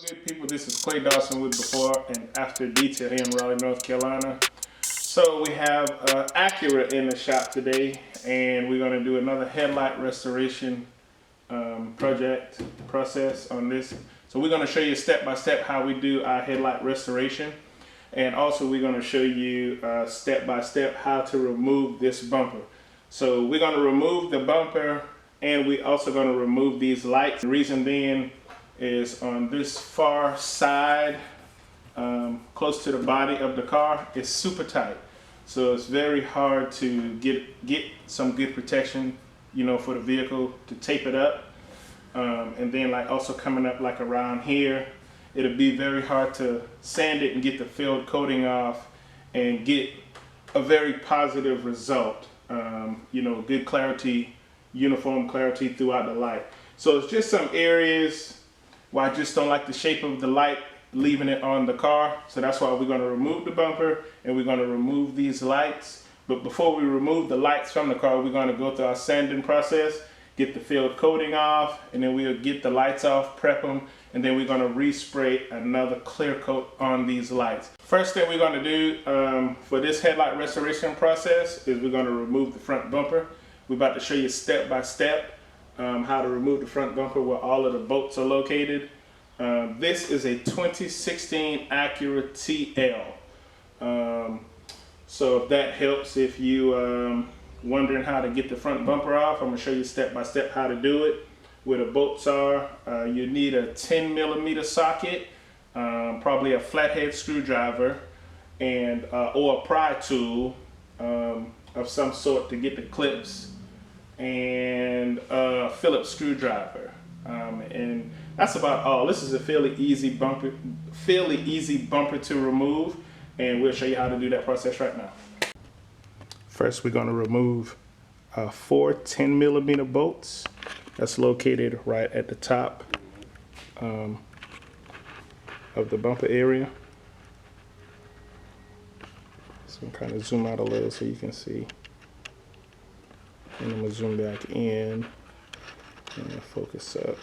Good people, this is Clay Dawson with Before and After Detail here in Raleigh, North Carolina. So we have Acura in the shop today, and we're going to do another headlight restoration process on this. So we're going to show you step by step how we do our headlight restoration, and also we're going to show you step by step how to remove this bumper. So we're going to remove the bumper, and we're also going to remove these lights. The reason being is on this far side, close to the body of the car, it's super tight. So it's very hard to get some good protection, you know, for the vehicle to tape it up. And then like also coming up like around here, it'll be very hard to sand it and get the filled coating off and get a very positive result. You know, good clarity, uniform clarity throughout the light. So it's just some areas where I just don't like the shape of the light leaving it on the car. So that's why we're going to remove the bumper and we're going to remove these lights. But before we remove the lights from the car, we're going to go through our sanding process, get the filled coating off, and then we'll get the lights off, prep them, and then we're going to respray another clear coat on these lights. First thing we're going to do for this headlight restoration process is we're going to remove the front bumper. We're about to show you step by step how to remove the front bumper where all of the bolts are located. This is a 2016 Acura TL. So if that helps, if you wondering how to get the front bumper off, I'm going to show you step by step how to do it. Where the bolts are, you need a 10mm socket, probably a flathead screwdriver, and or a pry tool of some sort to get the clips, and a Phillips screwdriver, and that's about all. This is a fairly easy bumper to remove, and we'll show you how to do that process right now. First, we're going to remove 4 10mm bolts that's located right at the top of the bumper area. So I'm kind of zoom out a little so you can see. And I'm going to zoom back in and focus up.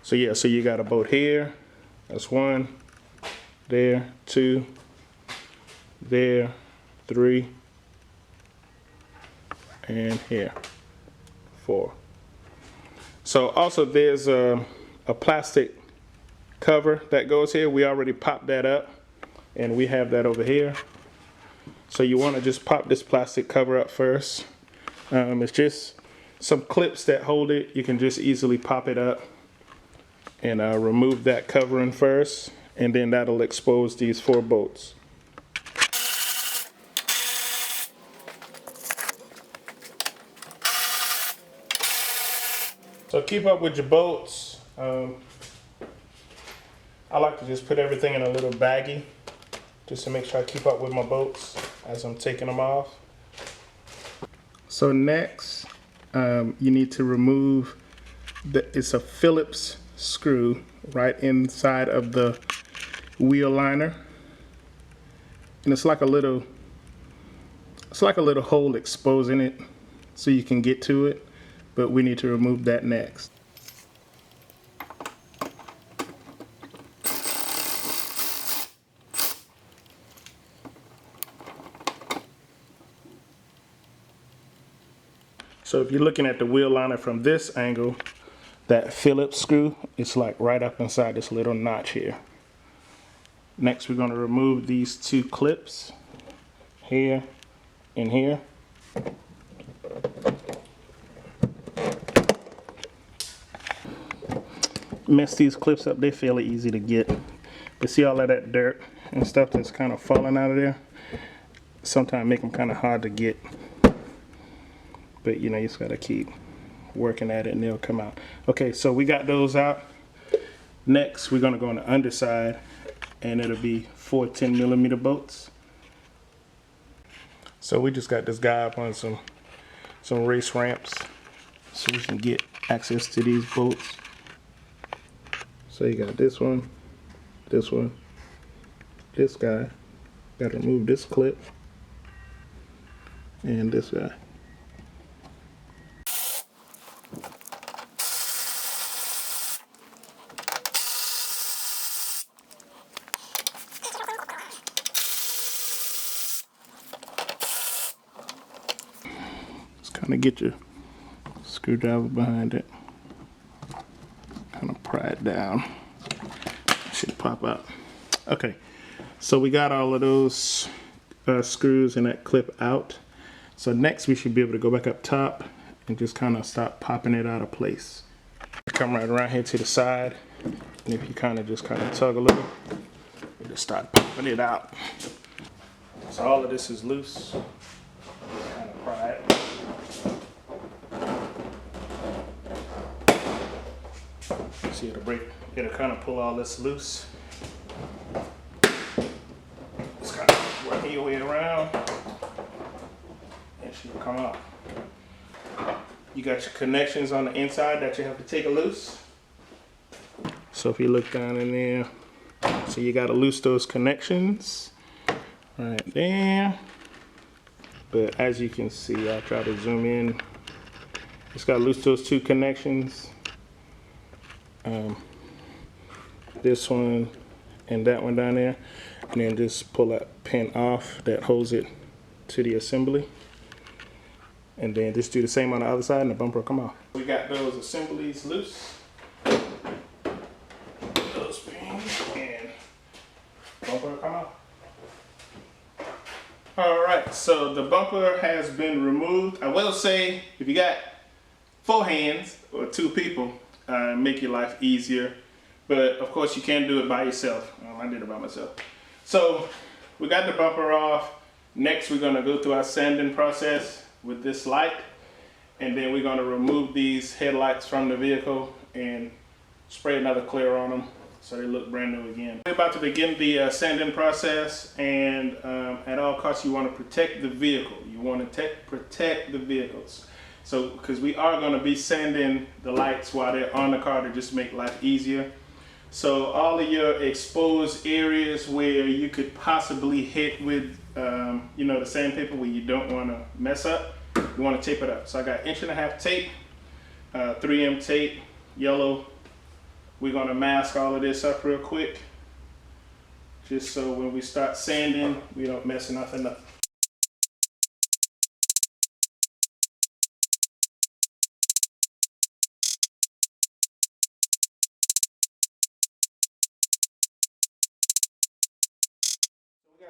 So yeah, so you got a bolt here. That's 1, there, 2, there, 3, and here, 4. So also there's a plastic cover that goes here. We already popped that up, and we have that over here. So you want to just pop this plastic cover up first. It's just some clips that hold it. You can just easily pop it up and remove that covering first, and then that'll expose these 4 bolts. So keep up with your bolts. I like to just put everything in a little baggie just to make sure I keep up with my bolts as I'm taking them off. So next, you need to remove it's a Phillips screw right inside of the wheel liner, and it's like a little hole exposing it so you can get to it, but we need to remove that next. So if you're looking at the wheel liner from this angle, that Phillips screw, it's like right up inside this little notch here. Next, we're going to remove these 2 clips here and here. Mess these clips up, they're fairly easy to get. But see all of that dirt and stuff that's kind of falling out of there? Sometimes make them kind of hard to get. But you know, you just gotta keep working at it and they'll come out. Okay, so we got those out. Next, we're gonna go on the underside, and it'll be 4 10mm bolts. So we just got this guy up on some race ramps so we can get access to these bolts. So you got this one, this guy. Gotta remove this clip, and this guy. kind of get your screwdriver behind it, kind of pry it down. Should pop out. Okay, so we got all of those screws and that clip out. So next we should be able to go back up top and just kind of start popping it out of place. Come right around here to the side, and if you kind of tug a little, you just start popping it out. So all of this is loose. Kind of pry it. See, it'll break. It'll kind of pull all this loose. Just kind of working your way around, and she'll come out. You got your connections on the inside that you have to take loose. So if you look down in there, so you got to loose those connections right there. But as you can see, I'll try to zoom in. Just got to loose those two connections. This one and that one down there. And then just pull that pin off that holds it to the assembly. And then just do the same on the other side and the bumper will come off. We got those assemblies loose. Those pins and bumper will come off. Alright, so the bumper has been removed. I will say, if you got 4 hands or 2 people, make your life easier. But of course you can do it by yourself. I did it by myself. So we got the bumper off. Next we're going to go through our sanding process with this light, and then we're going to remove these headlights from the vehicle and spray another clear on them so they look brand new again. We're about to begin the sanding process, and at all costs you want to protect the vehicle. You want to protect the vehicles. So because we are going to be sanding the lights while they're on the car to just make life easier. So all of your exposed areas where you could possibly hit with you know, the sandpaper where you don't want to mess up, you want to tape it up. So I got 1.5" tape, 3M tape, yellow. We're going to mask all of this up real quick, just so when we start sanding, we don't mess nothing up.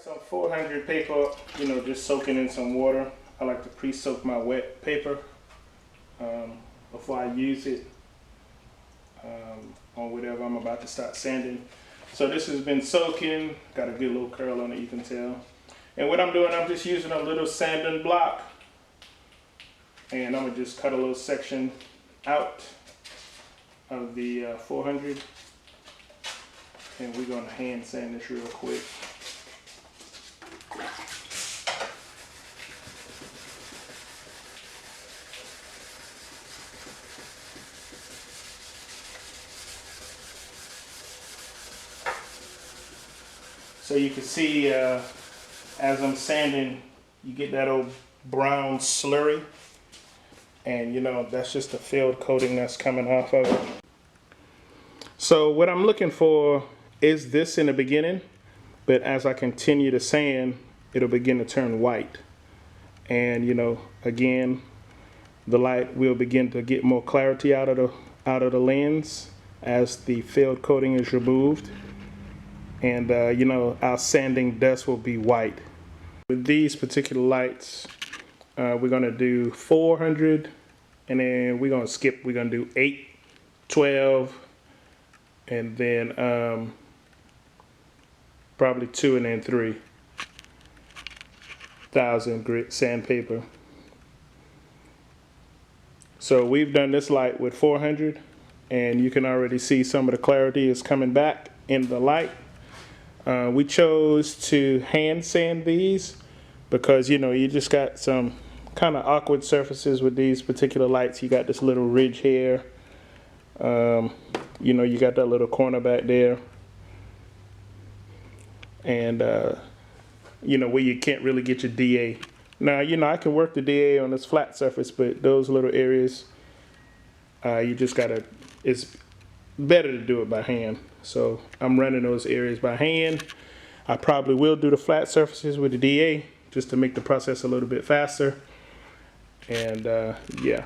Some 400 paper, you know, just soaking in some water. I like to pre-soak my wet paper before I use it on whatever I'm about to start sanding. So this has been soaking, got a good little curl on it, you can tell. And what I'm doing, I'm just using a little sanding block, and I'm gonna just cut a little section out of the 400, and we're gonna hand sand this real quick. So you can see as I'm sanding, you get that old brown slurry, and you know, that's just the filled coating that's coming off of it. So what I'm looking for is this in the beginning, but as I continue to sand, it'll begin to turn white. And you know, again, the light will begin to get more clarity out of the lens as the filled coating is removed. And you know, our sanding dust will be white. With these particular lights, we're gonna do 400, and then we're gonna skip. We're gonna do 8, 12, and then probably 2 and then 3,000 grit sandpaper. So we've done this light with 400, and you can already see some of the clarity is coming back in the light. We chose to hand sand these because, you know, you just got some kind of awkward surfaces with these particular lights. You got this little ridge here. You know, you got that little corner back there. And, you know, where you can't really get your DA. Now, you know, I can work the DA on this flat surface, but those little areas, you just gotta, it's better to do it by hand. So I'm running those areas by hand. I probably will do the flat surfaces with the DA just to make the process a little bit faster. And yeah.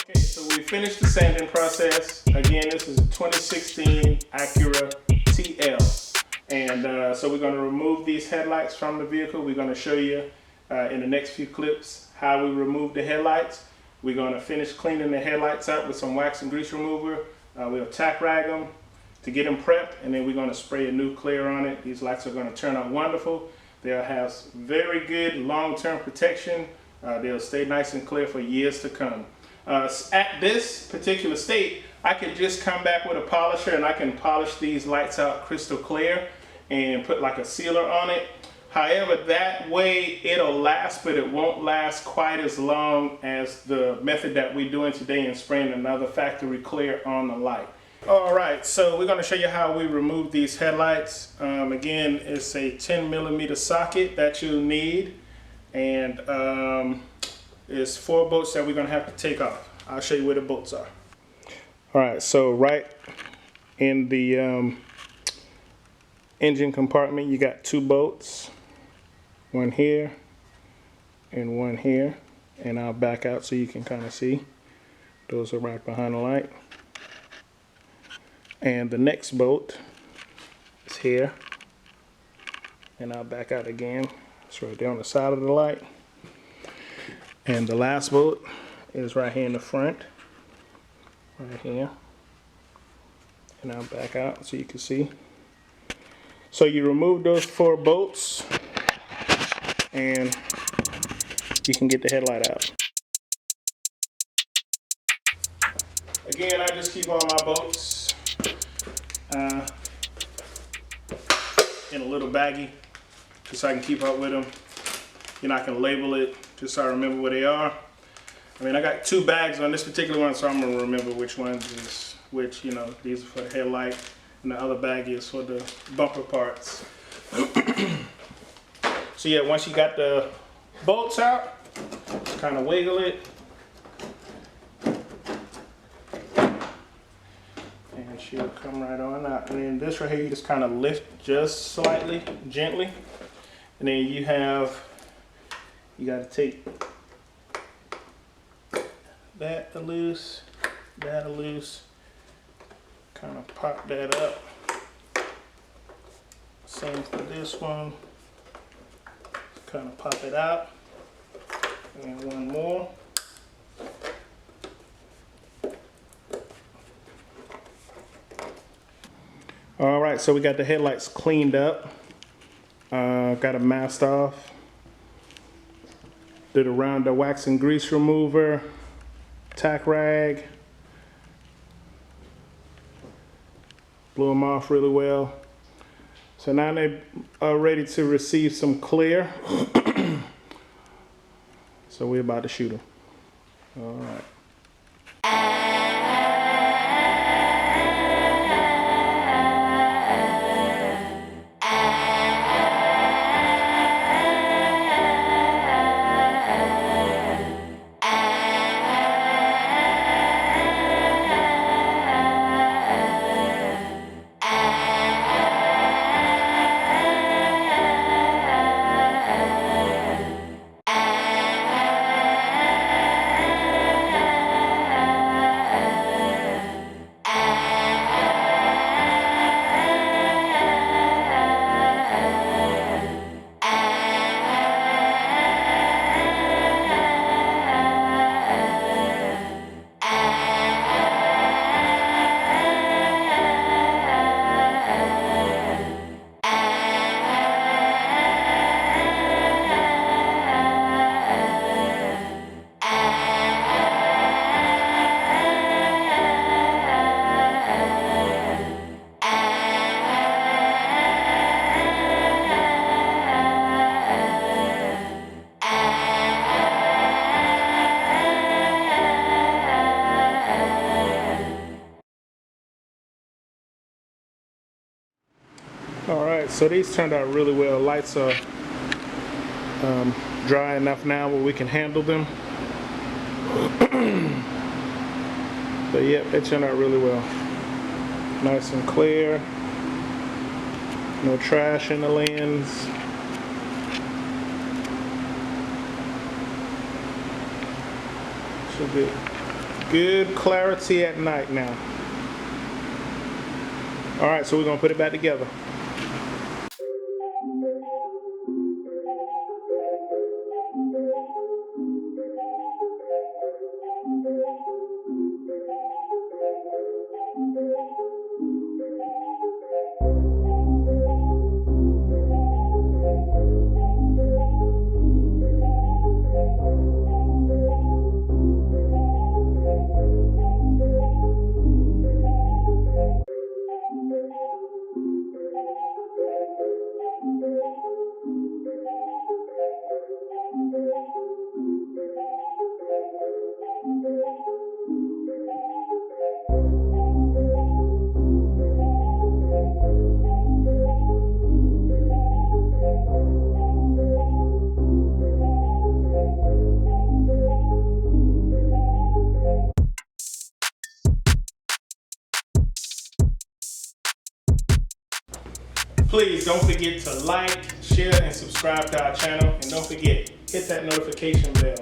Okay, so we finished the sanding process. Again, this is a 2016 Acura TL. And so we're going to remove these headlights from the vehicle. We're going to show you in the next few clips how we remove the headlights. We're going to finish cleaning the headlights up with some wax and grease remover. We'll tack rag them to get them prepped, and then we're going to spray a new clear on it. These lights are going to turn out wonderful. They'll have very good long-term protection. They'll stay nice and clear for years to come. At this particular state, I can just come back with a polisher and I can polish these lights out crystal clear and put like a sealer on it. However, that way it'll last, but it won't last quite as long as the method that we're doing today and spraying another factory clear on the light. All right, so we're going to show you how we remove these headlights. Again, it's a 10mm socket that you need, and it's 4 bolts that we're going to have to take off. I'll show you where the bolts are. All right, so right in the engine compartment, you got 2 bolts, one here and one here, and I'll back out so you can kind of see. Those are right behind the light. And the next bolt is here, and I'll back out again. It's right there on the side of the light. And the last bolt is right here in the front, right here. And I'll back out so you can see. So you remove those 4 bolts and you can get the headlight out. Again, I just keep all my bolts in a little baggie just so I can keep up with them. You know, I can label it just so I remember where they are. I mean, I got 2 bags on this particular one, so I'm gonna remember which ones is which. You know, these are for the headlight, and the other bag is for the bumper parts. So yeah, once you got the bolts out, just kind of wiggle it, and she'll come right on out. And then this right here, you just kind of lift just slightly, gently, and then you got to take that loose, kind of pop that up. Same for this one, kind of pop it out, and one more. All right, so we got the headlights cleaned up, got them masked off. Did around the wax and grease remover, tack rag, blew them off really well. So now they are ready to receive some clear. So we're about to shoot them. All right. All right, so these turned out really well. Lights are dry enough now where we can handle them. But yep, they turned out really well. Nice and clear. No trash in the lens. Should be good clarity at night now. All right, so we're gonna put it back together. Please don't forget to like, share, and subscribe to our channel. And don't forget, hit that notification bell.